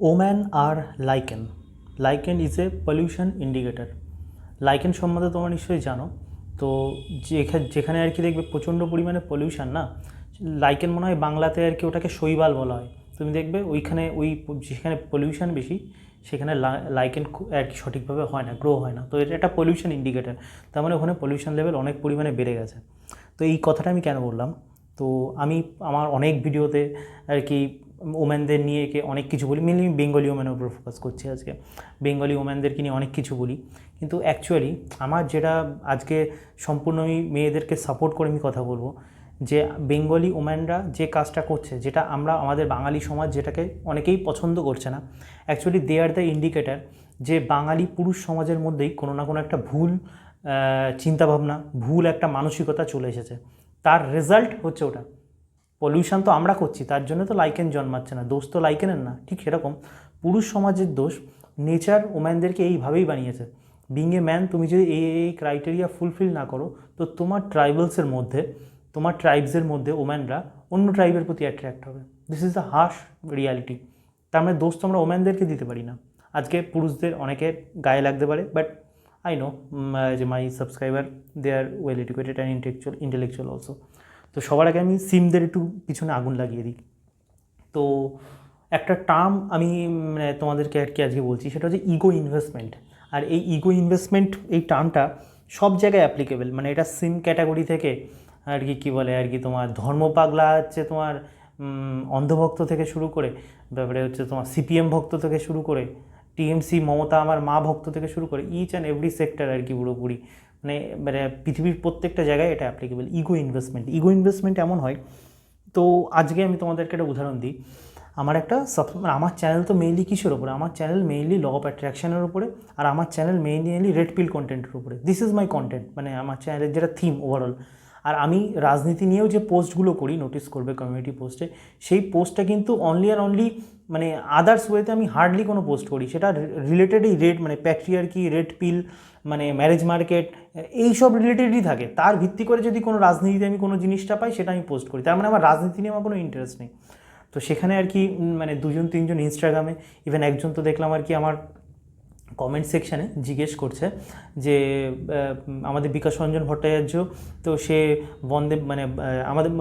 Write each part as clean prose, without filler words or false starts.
Woman আর lichen. Lichen is a pollution indicator. Lichen সম্বন্ধে তোমরা নিশ্চয়ই জানো। তো যেখানে আর কি দেখবে প্রচণ্ড পরিমাণে পলিউশন না, লাইকেন মনে হয় বাংলাতে আর কি ওটাকে শৈবাল বলা হয়। তুমি দেখবে ওইখানে যেখানে পলিউশন বেশি সেখানে লাইকেন আর কি সঠিকভাবে হয় না, গ্রো হয় না। তো এটা একটা পলিউশন ইন্ডিকেটর, তার মানে ওখানে পলিউশন লেভেল অনেক পরিমাণে বেড়ে গেছে। তো এই কথাটা আমি কেন বললাম, তো আমি আমার অনেক ভিডিওতে আর কি ওমেনদের নিয়ে অনেক কিছু বলি, মেনলি বেঙ্গলি ওমেনের উপর ফোকাস করছি আজকে। বেঙ্গলি ওমেনদেরকে নিয়ে অনেক কিছু বলি, কিন্তু অ্যাকচুয়ালি আমার যেটা আজকে সম্পূর্ণ আমি মেয়েদেরকে সাপোর্ট করে আমি কথা বলবো, যে বেঙ্গলি ওমেনরা যে কাজটা করছে, যেটা আমরা আমাদের বাঙালি সমাজ যেটাকে অনেকেই পছন্দ করছে না, actually they are the indicator যে বাঙালি পুরুষ সমাজের মধ্যেই কোনো না কোনো একটা ভুল চিন্তাভাবনা, ভুল একটা মানসিকতা চলে এসেছে। তার রেজাল্ট হচ্ছে ওটা। পলিউশন তো আমরা করছি, তার জন্য তো লাইকেন জন্মাচ্ছে না, দোষ তো লাইকেনের না। ঠিক সেরকম পুরুষ সমাজের দোষ, নেচার ওম্যানদেরকে এইভাবেই বানিয়েছে। বিং এ ম্যান, তুমি যদি এই ক্রাইটেরিয়া ফুলফিল না করো, তো তোমার ট্রাইবসের মধ্যে ওম্যানরা অন্য ট্রাইবের প্রতি অ্যাট্রাক্ট হবে। This is the harsh reality. তার মানে দোষ তো আমরা ওম্যানদেরকে দিতে পারি না। আজকে পুরুষদের অনেকের গায়ে লাগতে পারে, বাট আই নো যে my subscriber they are well educated and intellectual also. তো সবার আগে আমি সিমদের একটু পিছনে আগুন লাগিয়ে দিই। তো একটা টার্ম আমি তোমাদেরকে আর কি আজকে বলছি, সেটা হচ্ছে ইগো ইনভেস্টমেন্ট। আর এই ইগো ইনভেস্টমেন্ট এই টার্মটা সব জায়গায় অ্যাপ্লিকেবল। মানে এটা সিম ক্যাটাগরি থেকে আর কি কী বলে আর কি তোমার ধর্মপাগলা হচ্ছে, তোমার অন্ধভক্ত থেকে শুরু করে, তারপরে হচ্ছে তোমার সিপিএম ভক্ত থেকে শুরু করে, টিএমসি মমতা আমার মা ভক্ত থেকে শুরু করে, ইচ অ্যান্ড এভরি সেক্টর আর কি পুরোপুরি মানে পৃথিবীর প্রত্যেকটা জায়গায় এটা অ্যাপ্লিকেবল। ইগো ইনভেস্টমেন্ট এমন হয়। তো আজকে আমি তোমাদেরকে একটা উদাহরণ দিই। আমার চ্যানেল তো মেইনলি কিসের ওপরে, আমার চ্যানেল মেইনলি ল অফ অ্যাট্রাকশনের উপরে, আর আমার চ্যানেল মেইনলি রেড পিল কন্টেন্টের উপরে। দিস ইজ মাই কন্টেন্ট, মানে আমার চ্যানেলের যেটা থিম ওভারঅল। আর আমি রাজনীতি নিয়েও যে পোস্টগুলো করি, নোটিস করবে কমিউনিটি পোস্টে, সেই পোস্টটা কিন্তু অনলি আর অনলি মানে আদার্স ওয়েতে আমি হার্ডলি কোনো পোস্ট করি, সেটা রিলেটেড এই মানে প্যাট্রিয়ার্কি, রেড পিল, মানে ম্যারেজ মার্কেট, এইসব রিলেটেডই থাকে। তার ভিত্তি করে যদি কোনো রাজনীতিতে আমি কোনো জিনিসটা পাই, সেটা আমি পোস্ট করি। তার মানে আমার রাজনীতি নিয়ে আমার কোনো ইন্টারেস্ট নেই। তো সেখানে আর কি মানে 2-3জন ইনস্টাগ্রামে, ইভেন একজন তো দেখলাম আর কি আমার কমেন্ট সেকশানে জিজ্ঞেস করছে যে আমাদের বিকাশ রঞ্জন ভট্টাচার্য, তো সে আমাদের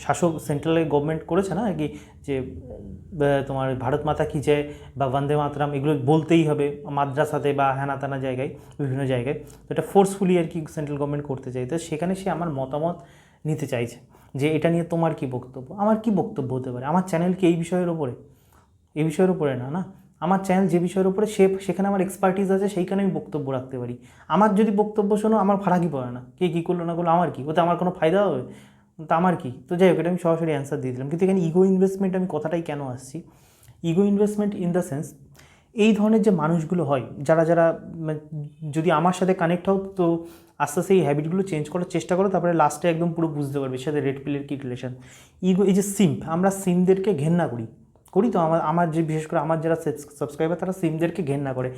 শাসক সেন্ট্রালের গভর্নমেন্ট করেছে না আর কি, যে তোমার ভারত মাতা কি জয় বা বন্দে মাতরম, এগুলো বলতেই হবে মাদ্রাসাতে বা হ্যানা তানা জায়গায়, বিভিন্ন জায়গায়। তো এটা ফোর্সফুলি আর কি সেন্ট্রাল গভর্নমেন্ট করতে চাই। তো সেখানে সে আমার মতামত নিতে চাইছে যে এটা নিয়ে তোমার কি বক্তব্য। আমার কি বক্তব্য হতে পারে? আমার চ্যানেল কি এই বিষয়ের ওপরে না না। আমার চ্যানেল যে বিষয়ের উপরে, সেখানে আমার এক্সপার্টিস আছে, সেইখানে আমি বক্তব্য রাখতে পারি। আমার যদি বক্তব্য শোনো, আমার ফারাকি পড়ে না, কে কী করলো না করলো, আমার কি ওতে, আমার কোনো ফায়দা হবে? তো আমার কি? তো যাই হোক, এটা আমি সরাসরি অ্যান্সার দিয়ে দিলাম। কিন্তু এখানে ইগো ইনভেস্টমেন্ট আমি কথাটাই কেন আসছি, ego investment in the sense, এই ধরনের যে মানুষগুলো হয়, যারা যদি আমার সাথে কানেক্ট হও, তো আস্তে আস্তে এই হ্যাবিটগুলো চেঞ্জ করার চেষ্টা করো, তারপরে লাস্টে একদম পুরো বুঝতে পারবে সাথে রেড পিলের কী রিলেশন। এই যে সিম্প, আমরা সিমদেরকে ঘেন্না করি তো, আমার যে বিশেষ করে আমার যারা সাবস্ক্রাইবার, তারা সিমদেরকে ঘেন্না করে।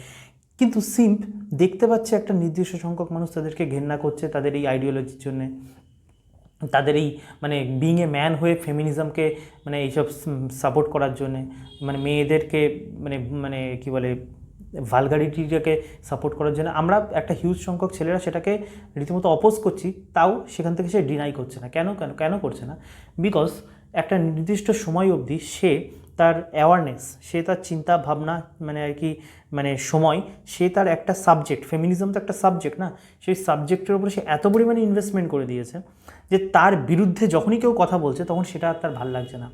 কিন্তু সিম্প দেখতে পাচ্ছে একটা নির্দিষ্ট সংখ্যক মানুষ তাদেরকে ঘেন্না করছে তাদের এই আইডিওলজির জন্যে, তাদের এই মানে বিং এ ম্যান হয়ে ফেমিনিজমকে মানে এইসব সাপোর্ট করার জন্যে, মানে মেয়েদেরকে মানে মানে কী বলে ভালগারিটিটাকে সাপোর্ট করার জন্য আমরা একটা হিউজ সংখ্যক ছেলেরা সেটাকে রীতিমতো অপোজ করছি, তাও সেখান থেকে সে ডিনাই করছে না। কেন করছে না? বিকজ একটা নির্দিষ্ট সময় অবধি সে তার অ্যাওয়ারনেস, সে তার চিন্তা ভাবনা মানে আর কি মানে সময়, সে তার একটা সাবজেক্ট, ফেমিনিজম তো একটা সাবজেক্ট না, সেই সাবজেক্টের উপরে সে এত পরিমাণে ইনভেস্টমেন্ট করে দিয়েছে যে তার বিরুদ্ধে যখনই কেউ কথা বলছে, তখন সেটা আর তার ভাল লাগছে না।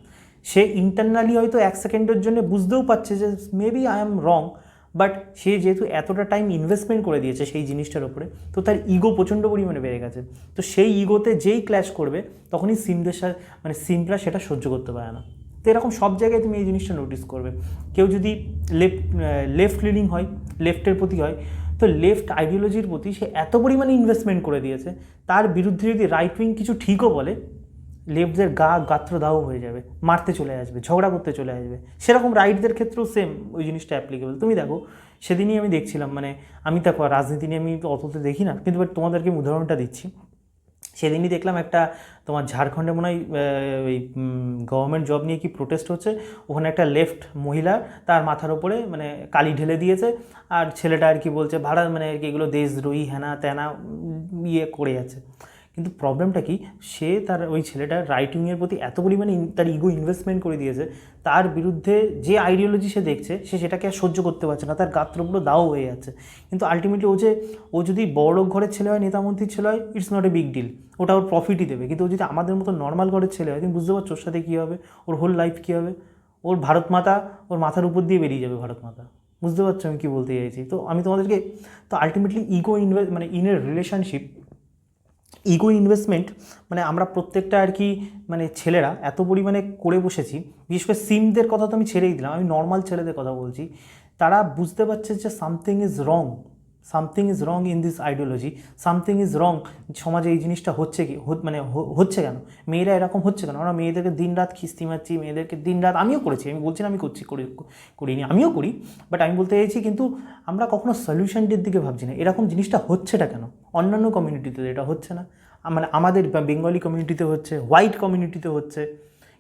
সে ইন্টারনালি হয়তো 1 সেকেন্ডের জন্য বুঝতেও পারছে যে maybe I am wrong, but সে যেহেতু এতটা টাইম ইনভেস্টমেন্ট করে দিয়েছে সেই জিনিসটার উপরে, তো তার ইগো প্রচণ্ড পরিমাণে বেড়ে গেছে। তো সেই ইগোতে যেই ক্ল্যাশ করবে, তখনই সিমরা সেটা সহ্য করতে পারে না। তো এরকম সব জায়গায় তুমি এই জিনিসটা নোটিস করবে। কেউ যদি লেফট লিনিং হয়, লেফটের প্রতি হয়, তো লেফট আইডিওলজির প্রতি সে এত পরিমাণে ইনভেস্টমেন্ট করে দিয়েছে, তার বিরুদ্ধে যদি রাইট উইং কিছু ঠিকও বলে, লেফটদের গাত্রদাহ হয়ে যাবে, মারতে চলে আসবে, ঝগড়া করতে চলে আসবে। সেরকম রাইটদের ক্ষেত্রেও সেম ওই জিনিসটা অ্যাপ্লিকেবল। তুমি দেখো, সেদিনই আমি দেখছিলাম, মানে আমি দেখো রাজনীতি নিয়ে আমি অত দেখি না, কিন্তু তোমাদেরকে উদাহরণটা দিচ্ছি। সেদিনই দেখলাম একটা তোমার ঝাড়খণ্ডে মনে হয় ওই গভর্নমেন্ট জব নিয়ে কি প্রোটেস্ট হচ্ছে, ওখানে একটা লেফট মহিলা তার মাথার ওপরে মানে কালি ঢেলে দিয়েছে, আর ছেলেটা আর কি বলছে ভাড়া মানে আর কি এগুলো দেশদ্রোহী হ্যানা ত্যানা ইয়ে করে যাচ্ছে। কিন্তু প্রবলেমটা কি, সে তার ওই ছেলেটার রাইট উইংয়ের প্রতি এত পরিমাণে তার ইগো ইনভেস্টমেন্ট করে দিয়েছে, তার বিরুদ্ধে যে আইডিওলজি সে দেখছে সে সেটাকে আর সহ্য করতে পারছে না, তার গাত্র পুরো দাও হয়ে যাচ্ছে। কিন্তু আলটিমেটলি ও যদি বড়লোক ঘরের ছেলে হয়, নেতামন্ত্রীর ছেলে হয়, it's not a big deal, ওটা ওর প্রফিটই দেবে। কিন্তু ও যদি আমাদের মতো নর্মাল ঘরের ছেলে হয়, তুমি বুঝতে পারছো ওর সাথে কী হবে, ওর হোল লাইফ কী হবে, ওর ভারত মাতা ওর মাথার উপর দিয়ে বেরিয়ে যাবে ভারত মাতা। বুঝতে পারছো আমি কী বলতে চাইছি? তো আমি তোমাদেরকে তো আলটিমেটলি ইগো মানে in a relationship ego investment মানে আমরা প্রত্যেকটা আর কি মানে ছেলেরা এত পরিমাণে করে বসেছি, বিশেষ করে সিমদের কথা তো আমি ছেড়েই দিলাম, আমি নর্মাল ছেলেদের কথা বলছি। তারা বুঝতে পারছে যে something is wrong in this ideology, something is wrong, সমাজে এই জিনিসটা হচ্ছে কি মানে হচ্ছে কেন, মেয়েরা এরকম হচ্ছে কেন, আমরা মেয়েদেরকে দিনরাত খিস্তি মারছি, মেয়েদেরকে দিনরাত, আমিও করেছি, আমি বলছি না আমি করিনি, আমিও করি, বাট আমি বলতে চাইছি কিন্তু আমরা কখনো সলিউশনটির দিকে ভাবছি না, এরকম জিনিসটা হচ্ছেটা কেন, অন্যান্য কমিউনিটিতে এটা হচ্ছে না, মানে আমাদের বেঙ্গলি কমিউনিটিতে হচ্ছে, হোয়াইট কমিউনিটিতে হচ্ছে,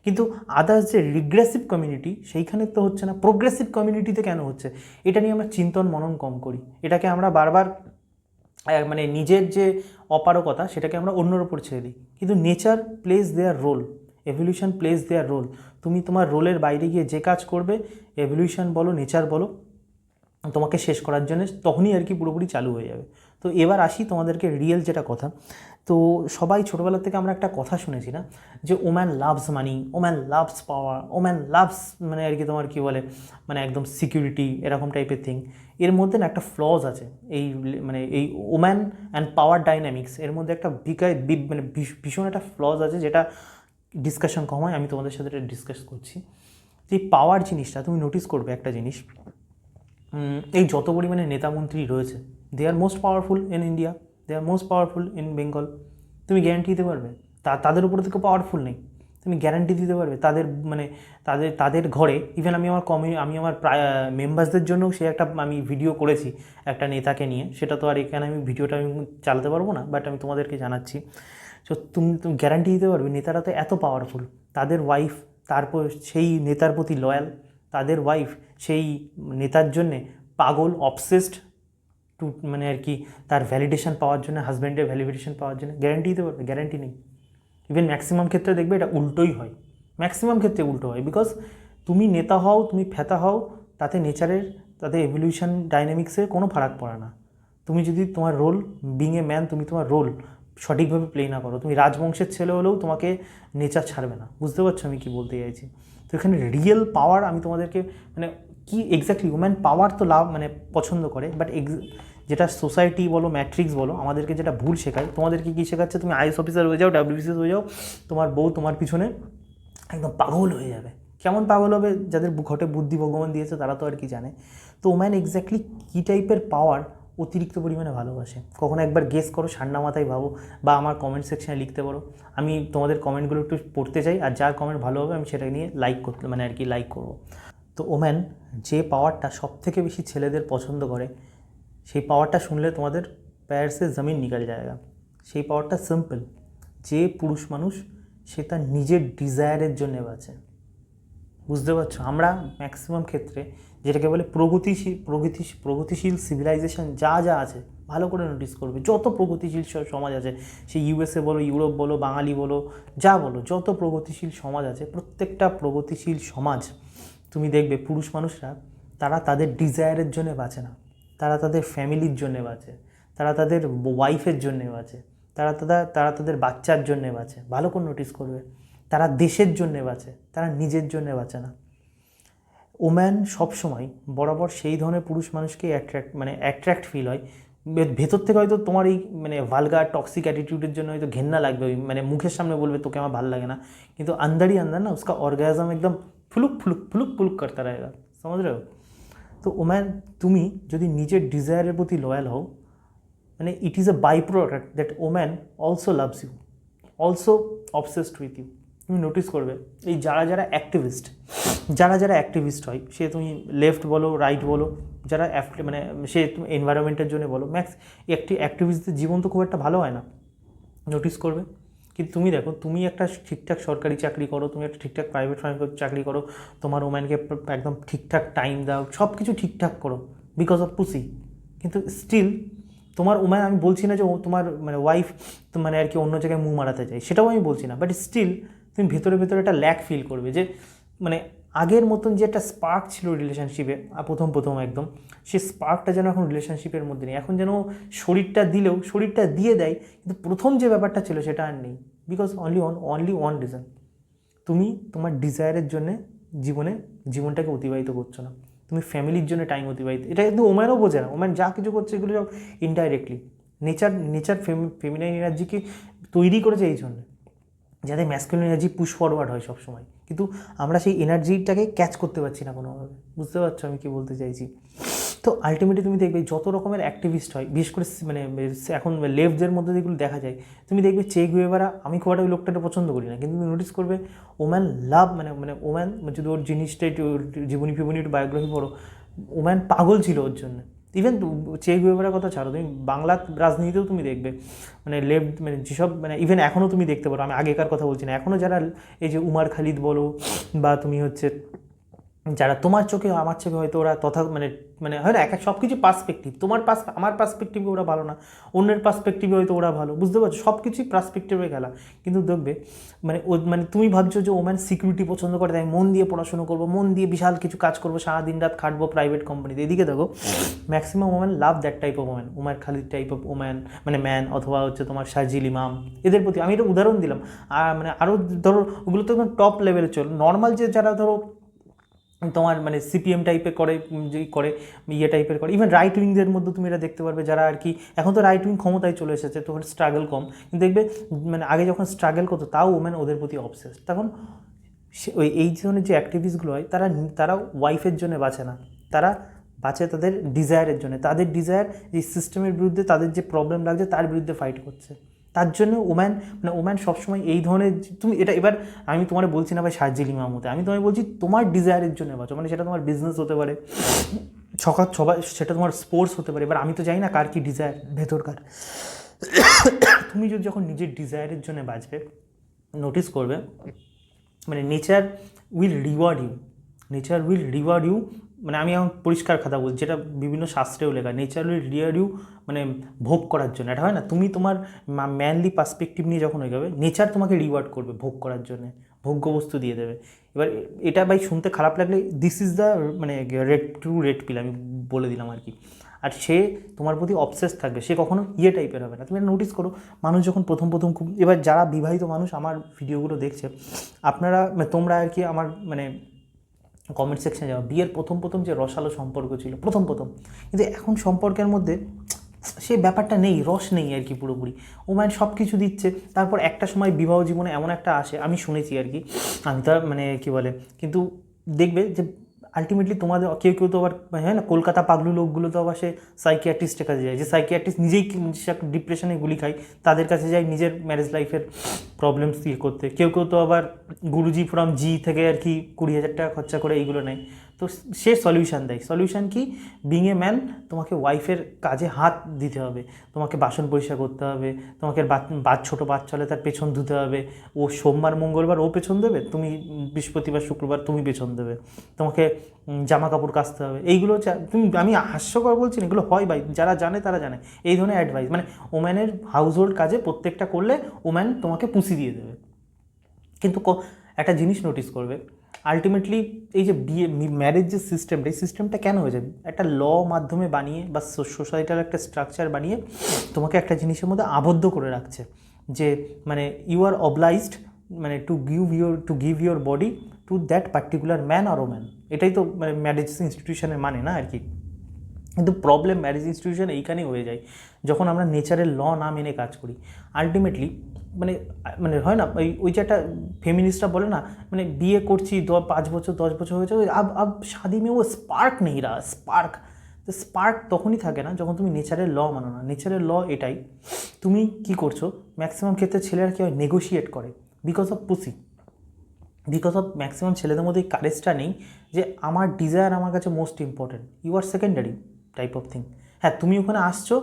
কিন্তু আদার্স যে রিগ্রেসিভ কমিউনিটি সেইখানে তো হচ্ছে না, প্রোগ্রেসিভ কমিউনিটিতে কেন হচ্ছে, এটা নিয়ে আমরা চিন্তন মনন কম করি, এটাকে আমরা বারবার মানে নিজের যে অপারকতা সেটাকে আমরা অন্যর ওপর ছেড়ে দিই। কিন্তু nature plays their role, evolution plays their role, তুমি তোমার রোলের বাইরে গিয়ে যে কাজ করবে, এভলিউশন বলো নেচার বলো, তোমাকে শেষ করার জন্য তখনই আর কি পুরোপুরি চালু হয়ে যাবে। তো এবার আসি তোমাদেরকে রিয়েল যেটা কথা, তো সবাই ছোটোবেলা থেকে আমরা একটা কথা শুনেছি না, যে ওম্যান লাভস মানি, ওম্যান লাভস পাওয়ার, ওম্যান লাভস মানে আর কি তোমার কী বলে মানে একদম সিকিউরিটি এরকম টাইপের থিং। এর মধ্যে না একটা ফ্লজ আছে, এই মানে এই ওম্যান অ্যান্ড পাওয়ার ডাইনামিক্স এর মধ্যে একটা মানে ভীষণ একটা ফ্লজ আছে, যেটা ডিসকাশন কম হয়, আমি তোমাদের সাথে ডিসকাস করছি। যে পাওয়ার জিনিসটা তুমি নোটিস করবে একটা জিনিস, এই যত পরিমাণে নেতামন্ত্রী রয়েছে, they are most powerful in India, they are most powerful in Bengal, তুমি গ্যারান্টি দিতে পারবে তাদের উপরে থেকে পাওয়ারফুল নেই, তুমি গ্যারান্টি দিতে পারবে তাদের মানে তাদের ঘরে ইভেন আমি আমার প্রায় মেম্বার্সদের জন্যও সে একটা আমি ভিডিও করেছি একটা নেতাকে নিয়ে, সেটা তো আর এখানে আমি ভিডিওটা আমি চালাতে পারবো না, বাট আমি তোমাদেরকে জানাচ্ছি। তো তুমি গ্যারান্টি দিতে পারবে নেতারা তো এত পাওয়ারফুল, তাদের ওয়াইফ তারপর সেই নেতার প্রতি লয়াল, তাদের ওয়াইফ সেই নেতার জন্যে পাগল অবসেসড টু মানে আর কি তার ভ্যালিডেশন পাওয়ার জন্য, হাজব্যান্ডের ভ্যালিডেশন পাওয়ার জন্য, গ্যারান্টি দিতে পারবে? গ্যারান্টি নেই। ইভেন ম্যাক্সিমাম ক্ষেত্রে দেখবে এটা উল্টোই হয়, ম্যাক্সিমাম ক্ষেত্রে উল্টো হয়, বিকজ তুমি নেতা হও তুমি ফেতা হও, তাতে নেচারের তাতে এভলিউশন ডাইনামিক্সের কোনো ফারাক পড়ে না। তুমি যদি তোমার রোল বিং এ ম্যান, তুমি তোমার রোল সঠিকভাবে প্লে না করো, তুমি রাজবংশের ছেলে হলেও তোমাকে নেচার ছাড়বে না। বুঝতে পারছো আমি কী বলতে চাইছি? তো এখানে রিয়েল পাওয়ার আমি তোমাদেরকে মানে কি এক্স্যাক্টলি ওম্যান পাওয়ার তো লাভ মানে পছন্দ করে, বাট যেটা সোসাইটি বলো ম্যাট্রিক্স বলো আমাদেরকে যেটা ভুল শেখায়, তোমাদেরকে কী শেখাচ্ছে, তুমি আইএস অফিসার হয়ে যাও, ডাব্লিউবিসিএস হয়ে যাও, তোমার বউ তোমার পিছনে একদম পাগল হয়ে যাবে। কেমন পাগল হবে? যাদের ঘটে বুদ্ধি ভগবান দিয়েছে তারা তো আর কি জানে। তো ওম্যান এক্স্যাক্টলি কী টাইপের পাওয়ার অতিরিক্ত পরিমাণে ভালোবাসে, কখনো একবার গেস করো, ঠান্ডা মাথায় ভাবো, বা আমার কমেন্ট সেকশানে লিখতে পারো, আমি তোমাদের কমেন্টগুলো একটু পড়তে চাই, আর যার কমেন্ট ভালো হবে আমি সেটা নিয়ে লাইক করতে মানে আর কি লাইক করবো। তো ওম্যান যে পাওয়ারটা সবথেকে বেশি ছেলেদের পছন্দ করে, সেই পাওয়ারটা শুনলে তোমাদের প্যার সে জমিন নিকাল যায়গা। সেই পাওয়ারটা সিম্পল, যে পুরুষ মানুষ সে তার নিজের ডিজায়ারের জন্যে বাঁচে। বুঝতে পারছো? আমরা ম্যাক্সিমাম ক্ষেত্রে যেটাকে বলে প্রগতিশীল সিভিলাইজেশন যা আছে, ভালো করে নোটিস করবে, যত প্রগতিশীল সমাজ আছে, সে ইউএসএ বলো, ইউরোপ বলো, বাঙালি বলো, যা বলো, যত প্রগতিশীল সমাজ আছে, প্রত্যেকটা প্রগতিশীল সমাজ তুমি দেখবে পুরুষ মানুষরা তারা তাদের ডিজায়ারের জন্যে বাঁচে না, তারা তাদের ফ্যামিলির জন্যে বাঁচে, তারা তাদের ওয়াইফের জন্যে বাঁচে, তারা তাদের বাচ্চার জন্যে বাঁচে। ভালো করে নোটিস করবে, তারা দেশের জন্যে বাঁচে, তারা নিজের জন্যে বাঁচে না। ওম্যান সবসময় বরাবর সেই ধরনের পুরুষ মানুষকে অ্যাট্রাক্ট ফিল হয়, ভেতর থেকে হয়তো তোমার এই মানে ভালগার টক্সিক অ্যাটিটিউডের জন্য হয়তো ঘেন্না লাগবে, ওই মানে মুখের সামনে বলবে তোকে আমার ভালো লাগে না, কিন্তু আন্দার না উসকা অর্গাজম একদম ফুলুক ফুলুক ফুলুক ফুলুক করতে रहेगा, समझ रहे हो? তো ওম্যান তুমি যদি নিজের ডিজায়ারের প্রতি লয়াল হও, মানে it is a by product that woman also loves you, also obsessed with you. তুমি নোটিস করবে এই যারা অ্যাক্টিভিস্ট হয়, সে তুমি লেফট বলো রাইট বলো, যারা মানে সে তুমি এনভায়রনমেন্টের জন্য বলো, অ্যাক্টিভিস্টদের জীবন তো খুব একটা ভালো হয় না। নোটিস করবে। কিন্তু তুমি দেখো, তুমি একটা ঠিকঠাক সরকারি চাকরি করো, তুমি একটা ঠিকঠাক প্রাইভেট চাকরি করো, তোমার ওম্যানকে একদম ঠিকঠাক টাইম দাও, সব কিছু ঠিকঠাক করো বিকজ অফ পুসি, কিন্তু স্টিল তোমার ওম্যান, আমি বলছি না যে তোমার মানে ওয়াইফ তো মানে আর কি অন্য জায়গায় মুখ মারাতে চাই, সেটাও আমি বলছি না, বাট স্টিল তুমি ভেতরে ভেতরে একটা ল্যাক ফিল করবে যে মানে আগের মতন যে একটা স্পার্ক ছিল রিলেশনশিপে প্রথম প্রথম একদম, সেই স্পার্কটা যেন এখন রিলেশনশিপের মধ্যে নেই। এখন যেন শরীরটা দিলেও শরীরটা দিয়ে দেয়, কিন্তু প্রথম যে ব্যাপারটা ছিল সেটা আর নেই, বিকজ অনলি ওয়ান রিজন, তুমি তোমার ডিজায়ারের জন্যে জীবনটাকে অতিবাহিত করছো না, তুমি ফ্যামিলির জন্য টাইম অতিবাহিত, এটা কিন্তু ওম্যানও বোঝে না। ওম্যান যা কিছু করছে এগুলো সব ইনডাইরেক্টলি নেচার ফেমিনাইন এনার্জিকে তৈরি করেছে এই জন্য, যাতে ম্যাসকুলিন এনার্জি পুশ ফরওয়ার্ড হয় সবসময়, কিন্তু আমরা সেই এনার্জিটাকে ক্যাচ করতে পারছি না কোনোভাবে। বুঝতে পারছো আমি কী বলতে চাইছি? তো আলটিমেটলি তুমি দেখবে যত রকমের অ্যাক্টিভিস্ট হয়, বিশেষ করে মানে এখন লেফটদের মধ্যে যেগুলো দেখা যায়, তুমি দেখবে চে গুয়েভারা, আমি খুব একটা ওই লোকটাকে পছন্দ করি না, কিন্তু তুমি নোটিস করবে ওম্যান লাভ মানে ওম্যান যদি ওর জিনিসটা একটু জীবনী ফিবনী একটু বায়োগ্রাফি পড়ো, ওম্যান পাগল ছিল ওর জন্য। ইভেন চে গুয়েভারার কথা ছাড়ো, তুমি বাংলা রাজনীতিতেও তুমি দেখবে মানে লেফট মানে যেসব মানে ইভেন এখনও তুমি দেখতে পারো, আমি আগেকার কথা বলছি না, এখনও যারা এই যে উমার খালিদ বলো বা তুমি হচ্ছে যারা তোমার চোখে আমার চোখে হয়তো ওরা তথা মানে মানে হয় না এক এক সব কিছু পার্সপেক্টিভ, আমার পার্সপেক্টিভে ওরা ভালো না, অন্যের পার্সপেক্টিভে হয়তো ওরা ভালো, বুঝতে পারছো, সব কিছুই পার্সপেক্টিভে খেলা। কিন্তু দেখবে মানে মানে তুমি ভাবছো যে ওম্যান সিকিউরিটি পছন্দ করে, তাই মন দিয়ে পড়াশুনো করবো, মন দিয়ে বিশাল কিছু কাজ করবো, সারাদিন রাত খাটবো প্রাইভেট কোম্পানিতে। এদিকে দেখো maximum woman love that type of woman, Umar Khalid type of woman মানে ম্যান, অথবা হচ্ছে তোমার শারজিল ইমাম, এদের প্রতি আমি এটা উদাহরণ দিলাম। আর মানে আরও ধরো ওগুলো তো একদম টপ লেভেলে চল, নর্মাল যে যারা ধরো তোমার মানে সিপিএম টাইপের করে করে ইয়ে টাইপের করে, ইভেন রাইট উইংদের মধ্যে তুমি এটা দেখতে পারবে যারা আর কি এখন তো রাইট উইং ক্ষমতায় চলে এসেছে, তখন স্ট্রাগল কম, কিন্তু দেখবে মানে আগে যখন স্ট্রাগল করতো তাও ওমেন ওদের প্রতি অবসেস। তখন ওই এই ধরনের যে অ্যাক্টিভিস্টগুলো হয় তারা ওয়াইফের জন্য বাঁচে না, তারা বাঁচে তাদের ডিজায়ারের জন্য, তাদের ডিজায়ার এই সিস্টেমের বিরুদ্ধে, তাদের যে প্রবলেম লাগছে তার বিরুদ্ধে ফাইট করছে। তার জন্য ওম্যান সবসময় এই ধরনের, তুমি এটা এবার আমি তোমার বলছি না ভাই শারজিল ইমাম হতে, আমি তোমায় বলছি তোমার ডিজায়ারের জন্য বাঁচো, মানে সেটা তোমার বিজনেস হতে পারে, সবাই সেটা তোমার স্পোর্টস হতে পারে। এবার আমি তো জানি না কার কী ডিজায়ার ভেতরকার, তুমি যদি যখন নিজের ডিজায়ারের জন্য বাঁচবে, নোটিস করবে মানে নেচার উইল রিওয়ার্ড ইউ, মানে আমি এখন পরিষ্কার কথা বলছি, যেটা বিভিন্ন শাস্ত্রেও লেখা, নেচার উইল রিওয়ার্ড ইউ মানে ভোগ করার জন্য। এটা হয় না, তুমি তোমার ম্যানলি পার্সপেক্টিভ নিয়ে যখন হয়ে যাবে, নেচার তোমাকে রিওয়ার্ড করবে ভোগ করার জন্য, ভোগ্যবস্তু দিয়ে দেবে। এবার এটা ভাই শুনতে খারাপ লাগলে দিস ইজ দ্য মানে রেড পিল, আমি বলে দিলাম আর কি। আর সে তোমার প্রতি অবসেস থাকবে, সে কখনো ইয়ে টাইপের হবে না। তুমি নোটিস করো মানুষ যখন প্রথম খুব, এবার যারা বিবাহিত মানুষ আমার ভিডিওগুলো দেখছে, আপনারা তোমরা আর কি আমার মানে কমেন্ট সেকশনে যাও, বিয়ের প্রথম যে রসালো সম্পর্ক ছিল প্রথম, কিন্তু এখন সম্পর্কের মধ্যে সেই ব্যাপারটা নেই, রস নেই আর কি পুরোপুরি। ওম্যান সব কিছু দিচ্ছে, তারপর একটা সময় বিবাহ জীবনে এমন একটা আসে, আমি শুনেছি আর কি, আমি তো মানে কী বলে, কিন্তু দেখবে যে আলটিমেটলি তোমাদের কেউ তো আবার হয় না, কলকাতা পাগলু লোকগুলো তো আবার সে সাইকিয়াট্রিস্টের কাছে যায়, যে সাইকিয়াট্রিস্ট নিজেই ডিপ্রেশনে গুলি খায়, তাদের কাছে যায় নিজের ম্যারেজ লাইফের প্রবলেমস ইয়ে করতে। কেউ তো আবার গুরুজি ফ্রম জি থেকে আর কি 20,000 টাকা খরচা করে এইগুলো নেয়। তো সে সলিউশন দেয়, সলিউশন কি, বিং এ ম্যান তোমাকে ওয়াইফের কাজে হাত দিতে হবে, তোমাকে বাসন পরিষ্কার করতে হবে, তোমাকে ছোটো বাচ্চা হলে তার পেছন ধুতে হবে, ও সোমবার মঙ্গলবার ও পেছন দেবে, তুমি বৃহস্পতিবার শুক্রবার তুমি পেছন দেবে, তোমাকে জামা কাপড় কাচতে হবে, এইগুলো তুমি, আমি হাস্যকর বলছি না, এগুলো হয় ভাই, যারা জানে তারা জানে এই ধরনের অ্যাডভাইস, মানে ওম্যানের হাউস হোল্ড কাজে প্রত্যেকটা করলে ওম্যান তোমাকে পুষি দিয়ে দেবে। কিন্তু একটা জিনিস নোটিস করবে, আলটিমেটলি এই যে বিয়ে ম্যারেজ যে সিস্টেমটা, এই সিস্টেমটা কেন হয়ে যাবে, একটা ল মাধ্যমে বানিয়ে বা সোসাইটার একটা স্ট্রাকচার বানিয়ে তোমাকে একটা জিনিসের মধ্যে আবদ্ধ করে রাখছে, যে মানে ইউ আর অবলাইজড মানে to give your body to that particular man আর ওম্যান। এটাই তো মানে ম্যারেজ ইনস্টিটিউশনের মানে না আর কি। কিন্তু প্রবলেম ম্যারেজ ইনস্টিটিউশন এইখানেই হয়ে যায়, যখন আমরা নেচারের ল না মেনে কাজ করি। আলটিমেটলি মানে মানে হয় না, ওই যে একটা ফেমিনিস্টরা বলে না, মানে বিয়ে করছি 5 বছর 10 বছর হয়েছে, আব শাদি মে ও স্পার্ক নেই রা, স্পার্ক তখনই থাকে না যখন তুমি নেচারের ল মানো না। নেচারের ল এটাই, তুমি কি করছো, ম্যাক্সিমাম ক্ষেত্রে ছেলেরা কী হয়, নেগোশিয়েট করে because of pussy, because of maximum ছেলেদের মধ্যে এই কারেজটা নেই যে আমার ডিজায়ার আমার কাছে most important, you are secondary type of thing. হ্যাঁ তুমি ওখানে আসছো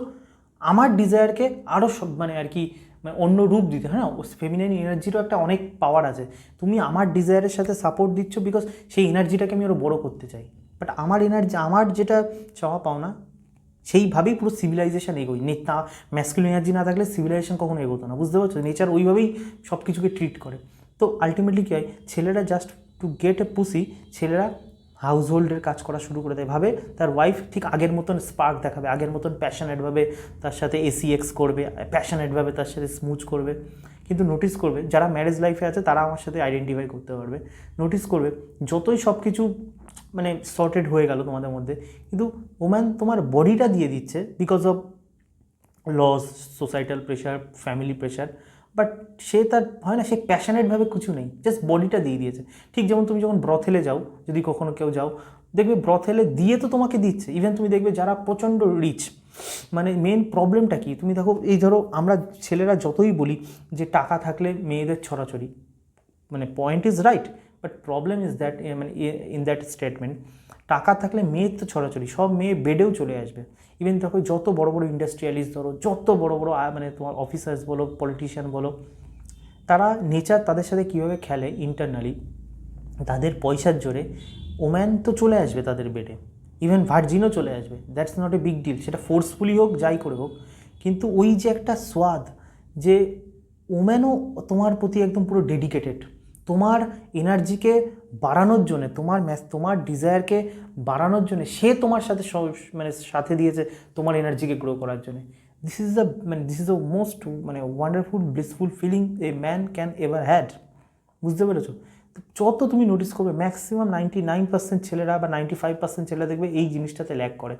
আমার ডিজায়ারকে আরও মানে আর কি মানে অন্য রূপ দিতে হয় না, ফেমিনাইন এনার্জিরও একটা অনেক পাওয়ার আছে। তুমি আমার ডিজায়ারের সাথে সাপোর্ট দিচ্ছ বিকজ সেই এনার্জিটাকে আমি আরও বড়ো করতে চাই, বাট আমার এনার্জি, আমার যেটা চাওয়া পাওনা সেইভাবেই পুরো সিভিলাইজেশন এগোই। তা ম্যাসকুলিন এনার্জি না থাকলে সিভিলাইজেশন কখনো এগোতো না, বুঝতে পারছো? নেচার ওইভাবেই সব কিছুকে ট্রিট করে। তো আলটিমেটলি কী হয়, ছেলেরা জাস্ট টু গেট এ পুসি, ছেলেরা হাউস হোল্ডের কাজ করা শুরু করে দেয়, ভাবে তার ওয়াইফ ঠিক আগের মতন স্পার্ক দেখাবে, আগের মতন প্যাশনেটভাবে তার সাথে এসিএক্স করবে, প্যাশনেটভাবে তার সাথে স্মুচ করবে। কিন্তু নোটিস করবে, যারা ম্যারেজ লাইফে আছে তারা আমার সাথে আইডেন্টিফাই করতে পারবে, নোটিস করবে যতই সব কিছু মানে সর্টেড হয়ে গেল তোমাদের মধ্যে, কিন্তু ওম্যান তোমার বডিটা দিয়ে দিচ্ছে because of loss, societal pressure, family pressure, but সে তার হয় না, সে প্যাশনেটভাবে কিছু নেই, জাস্ট বডিটা দিয়ে দিয়েছে। ঠিক যেমন তুমি যখন ব্রথেলে যাও, যদি কখনো কেউ যাও, দেখবে ব্রথেলে দিয়ে তো তোমাকে দিচ্ছে। ইভেন তুমি দেখবে যারা প্রচণ্ড রিচ, মানে মেন প্রবলেমটা কি, তুমি দেখো এই ধরো আমরা ছেলেরা যতই বলি যে টাকা থাকলে মেয়েদের ছড়াছড়ি, মানে point is right, but problem is that মানে ইন দ্যাট স্টেটমেন্ট, টাকা থাকলে মেয়ের তো ছড়াছড়ি, সব মেয়ে বেডেও চলে আসবে। ইভেন দেখো যত বড় বড় ইন্ডাস্ট্রিয়ালিস্ট ধরো, যত বড় বড় মানে তোমার অফিসার্স বলো, পলিটিশিয়ান বলো, তারা নেচার তাদের সাথে কীভাবে খেলে ইন্টারনালি, তাদের পয়সার জোরে ওম্যান তো চলে আসবে তাদের বেডে, ইভেন ভার্জিনও চলে আসবে, that's not a big deal, সেটা ফোর্সফুলি হোক যাই করে হোক। কিন্তু ওই যে একটা স্বাদ, যে ওম্যানও তোমার প্রতি একদম পুরো ডেডিকেটেড, তোমার এনার্জিকে বাড়ানোর জন্যে, তোমার ডিজায়ারকে বাড়ানোর জন্যে সে তোমার সাথে মানে সাথে দিয়েছে তোমার এনার্জিকে গ্রো করার জন্যে। দিস ইজ দ্য মোস্ট মানে wonderful blissful feeling a man can ever had, বুঝতে পেরেছো? তো যত তুমি নোটিস করবে ম্যাক্সিমাম 99% ছেলেরা বা 95% ছেলেরা দেখবে এই জিনিসটাতে ল্যাক করে,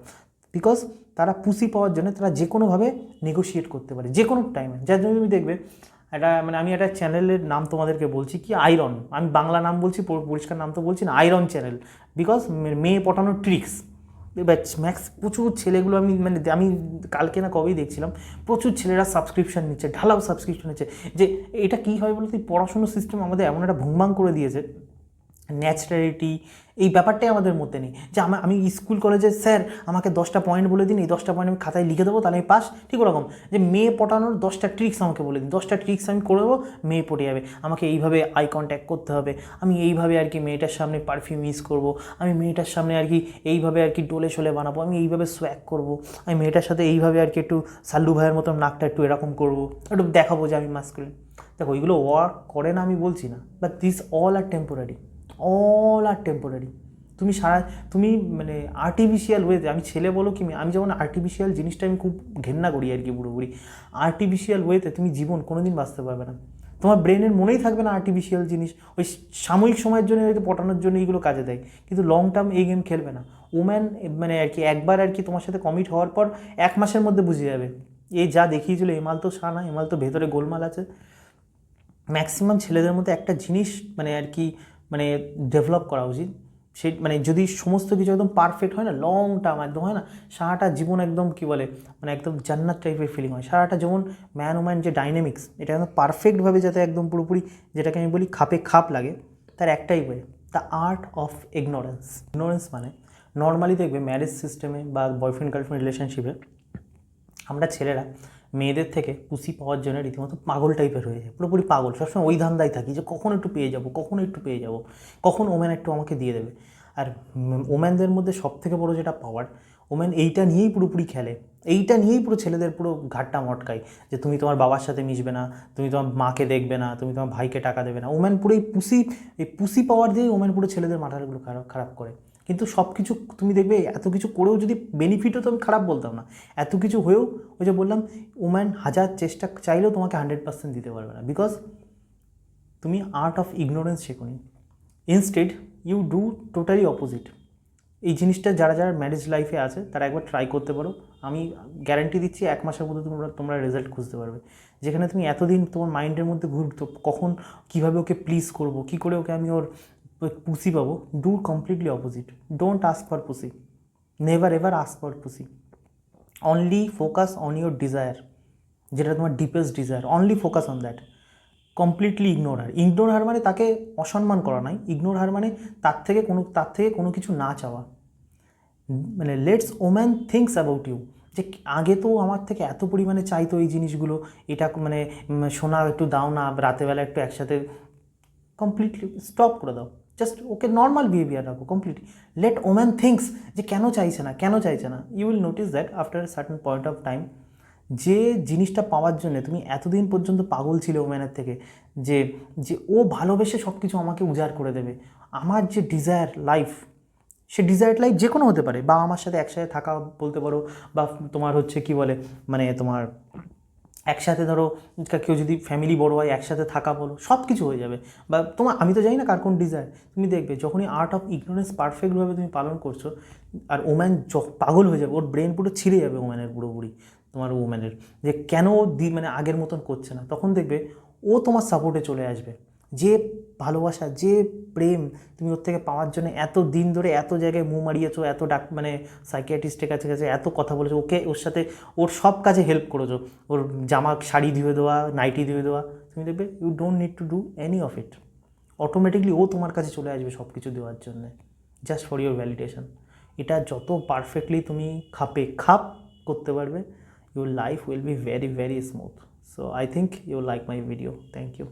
বিকজ তারা পুষি পাওয়ার জন্য তারা যে কোনোভাবে নেগোশিয়েট করতে পারে যে কোনো টাইমে। যার জন্য তুমি দেখবে একটা মানে আমি একটা চ্যানেলের নাম তোমাদেরকে বলছি, কি আয়রন, আমি বাংলা নাম বলছি, পরিষ্কার নাম তো বলছি না, আয়রন চ্যানেল, বিকজ মেয়ে পটানোর ট্রিক্স। এবার প্রচুর ছেলেগুলো আমি কালকে না কবেই দেখছিলাম, প্রচুর ছেলেরা সাবস্ক্রিপশান নিচ্ছে, ঢালাও সাবস্ক্রিপশন নিচ্ছে। যে এটা কী হয় বলতে, পড়াশুনোর সিস্টেম আমাদের এমন একটা ভুংভাং করে দিয়েছে, ন্যাচারালিটি এই ব্যাপারটাই আমাদের মধ্যে নেই। যে আমি স্কুল কলেজে স্যার আমাকে 10টা পয়েন্ট বলে দিন, এই 10টা পয়েন্ট আমি খাতায় লিখে দেবো তাহলে আমি পাস, ঠিক ওরকম যে মেয়ে পটানোর 10টা ট্রিক্স আমাকে বলে দিন, 10টা ট্রিক্স আমি করে দেবো, মেয়ে পটে যাবে। আমাকে এইভাবে আই কন্ট্যাক্ট করতে হবে, আমি এইভাবে আর কি মেয়েটার সামনে পারফিউম ইউজ করবো, আমি মেয়েটার সামনে আর কি এইভাবে আর কি ডোলে শোলে বানাবো, আমি এইভাবে সোয়াগ করবো, আমি মেয়েটার সাথে এইভাবে আর কি একটু সাল্লু ভাইয়ের মতন নাকটা একটু এরকম করবো, একটু দেখাবো যে আমি মাস্কুলিন। দেখো ওইগুলো ওয়ার্ক করে না আমি বলছি না, but this all are temporary, all are temporary. তুমি মানে আর্টিফিশিয়াল ওয়েতে, আমি ছেলে বলো কি আমি যেমন আর্টিফিশিয়াল জিনিসটা আমি খুব ঘেন্না করি আর কি পুরোপুরি। আর্টিফিশিয়াল ওয়েতে তুমি জীবন কোনো দিন বাঁচতে পারবে না, তোমার ব্রেনের মনেই থাকবে না আর্টিফিশিয়াল জিনিস। ওই সাময়িক সময়ের জন্য হয়তো পটানোর জন্য এইগুলো কাজে দেয়, কিন্তু লং টার্ম এই গেম খেলবে না। ওম্যান মানে আর কি একবার আর কি তোমার সাথে কমিট হওয়ার পর 1 মাসের মধ্যে বুঝে যাবে এই যা দেখিয়েছিল এমাল তো সানা, এমাল তো ভেতরে গোলমাল আছে। ম্যাক্সিমাম ছেলেদের মধ্যে একটা জিনিস মানে আর কি মানে ডেভেলপ করা উচিত, সে মানে যদি সমস্ত কিছু একদম পারফেক্ট হয় না, লং টার্ম একদম হয় না, সারাটা জীবন একদম কি বলে মানে একদম জান্নাত টাইপের ফিলিং হয় সারাটা যেমন, ম্যান ওম্যান যে ডাইনামিক্স এটা একদম পারফেক্টভাবে যাতে একদম পুরোপুরি যেটাকে আমি বলি খাপে খাপ লাগে, তার একটাই way, the art of ignorance. Ignorance মানে নর্মালি দেখবে ম্যারেজ সিস্টেমে বা বয়ফ্রেন্ড গার্লফ্রেন্ড রিলেশনশিপে আমরা ছেলেরা মেয়েদের থেকে পুষি পাওয়ার জন্য রীতিমতো পাগল টাইপের হয়ে যায়, পুরোপুরি পাগল, সবসময় ওই ধান্দায় থাকি যে কখন একটু পেয়ে যাব, কখন একটু পেয়ে যাব, কখন ওম্যান একটু আমাকে দিয়ে দেবে। আর ওম্যানদের মধ্যে সবথেকে বড় যেটা পাওয়ার, ওম্যান এইটা নিয়েই পুরোপুরি খেলে, এইটা নিয়েই পুরো ছেলেদের পুরো ঘাটটা মটকায় যে তুমি তোমার বাবার সাথে মিশবে না, তুমি তোমার মাকে দেখবে না, তুমি তোমার ভাইকে টাকা দেবে না। ওম্যান পুরো এই পুষি পাওয়ার দিয়েই ওম্যান পুরো ছেলেদের মাথাগুলো খারাপ করে। কিন্তু সব কিছু তুমি দেখবে এত কিছু করেও যদি বেনিফিটও তো আমি খারাপ বলতাম না, এত কিছু হয়েও ওই যে বললাম ওম্যান হাজার চেষ্টা চাইলেও তোমাকে 100% দিতে পারবে না, বিকজ তুমি আর্ট অফ ইগনোরেন্স শেখোনি। Instead you do totally opposite. এই জিনিসটা যারা যারা ম্যারেজ লাইফে আছে তারা একবার ট্রাই করতে পারো, আমি গ্যারান্টি দিচ্ছি 1 মাসের মধ্যে তোমরা রেজাল্ট খুঁজতে পারবে। যেখানে তুমি এতদিন তোমার মাইন্ডের মধ্যে ঘুরতো কখন কীভাবে ওকে প্লিজ করবো, কী করে ওকে আমি ওর পুসি পাবো, do completely opposite. Don't ask for pussy, never ever ask for pussy, only focus on your desire, যেটা তোমার deepest desire, only focus on that. Completely ignore her মানে তাকে অসম্মান করা নয়, ইগনোর হার মানে তার থেকে কোনো কিছু না চাওয়া। মানে let's woman thinks about you, যে আগে তো আমার থেকে এত পরিমাণে চাইতো এই জিনিসগুলো, এটা মানে সোনা একটু দাও না, রাতেবেলা একটু একসাথে, কমপ্লিটলি স্টপ করে দাও। জাস্ট ওকে নর্মাল বিহেভিয়ার রাখো কমপ্লিটলি। লেট ওম্যান থিঙ্কস যে কেন চাইছে না, কেন চাইছে না। You will notice that after certain point of time, যে জিনিসটা পাওয়ার জন্য তুমি এতদিন পর্যন্ত পাগল ছিলে ওম্যানের থেকে, যে যে ও ভালোবেসে সব কিছু আমাকে উজাড় করে দেবে, আমার যে ডিজায়ার লাইফ, সে ডিজায়ার্ড লাইফ যে কোনো হতে পারে, বা আমার সাথে একসাথে থাকা বলতে পারো, বা তোমার হচ্ছে কি বলে মানে তোমার একসাথে ধরো কেউ যদি ফ্যামিলি বড় হয় একসাথে থাকা বলো, সব কিছু হয়ে যাবে। বা তোমার, আমি তো জানি না কার কোন ডিজায়ার, তুমি দেখবে যখনই আর্ট অফ ইগনোরেন্স পারফেক্টভাবে তুমি পালন করছো, আর ওম্যান পাগল হয়ে যাবে, ওর ব্রেন পুরো ছিঁড়ে যাবে ওম্যানের পুরোপুরি, তোমার ওম্যানের, যে কেন মানে আগের মতন করছে না। তখন দেখবে ও তোমার সাপোর্টে চলে আসবে। যে ভালোবাসা, যে প্রেম তুমি ওর থেকে পাওয়ার জন্য এত দিন ধরে এত জায়গায় মুখ মারিয়েছো, এত মানে সাইকিয়াট্রিস্টের কাছে কাছে এত কথা বলেছো, ওকে ওর সাথে ওর সব কাজে হেল্প করেছো, ওর জামা শাড়ি ধুয়ে দেওয়া, নাইটি ধুয়ে দেওয়া, তুমি দেখবে you don't need to do any of it, automatically ও তোমার কাছে চলে আসবে সব কিছু দেওয়ার জন্যে, জাস্ট ফর ইউর ভ্যালিডেশন। এটা যত পারফেক্টলি তুমি খাপ করতে পারবে, your life will be very very smooth. So I think you like my video. Thank you.